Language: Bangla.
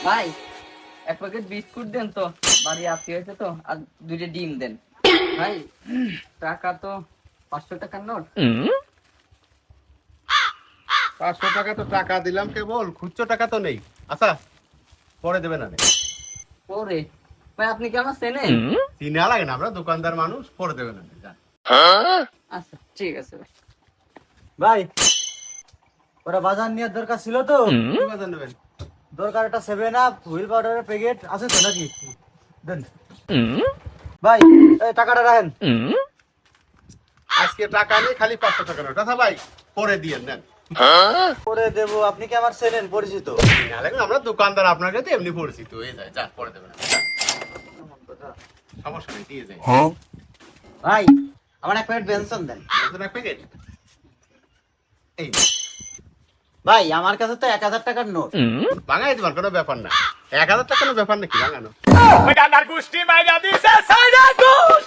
ভাই এক প্যাকেট বিস্কুট দেন তো, বাড়ি আসি হয়েছে তো, আর 2টা ডিম দেন। ভাই টাকা তো 500 টাকার নোট। 500 টাকা তো টাকা দিলাম, কেবল খুচরো টাকা তো নেই। আচ্ছা, পরে দেবেন না। পরে ভাই আপনি কি আমার চেনেন? চিনা লাগে না, আমরা দোকানদার মানুষ, পরে দেবেন না। যান। আচ্ছা ঠিক আছে ভাই। ভাই ওরা বাজার নেওয়ার দরকার ছিল তো। কি বাজার নেবেন? দরকার একটা 7 আপ হুইল পাউডারের প্যাকেট আছে তো নাকি? দেন ভাই, এই টাকাটা রাখেন। আজকে টাকা নেই, খালি 500 টাকা নোট। আচ্ছা ভাই, পরে দিয়ে নেন। পরে দেব, আপনি কি আমার চেনেন, পরিচিত? চিনা লাগে না, আমরা দোকানদার, আপনার কাছে এমনি পরিচিত হয়ে যায়। যা, পরে দেবেন না। যান। সমস্যা নেই, দিয়ে যায়। ভাই আমার এক প্যাকেট বেনসন দেন। বেতন এক প্যাকেট। এই ভাই আমার কাছে তো 1000 টাকার নোট। ভাঙাই দেবেন, কোনো ব্যাপার না। 1000 টাকা কোনো ব্যাপার নাকি ভাঙানো? Medan dar gusti, medan di sesai dan gus.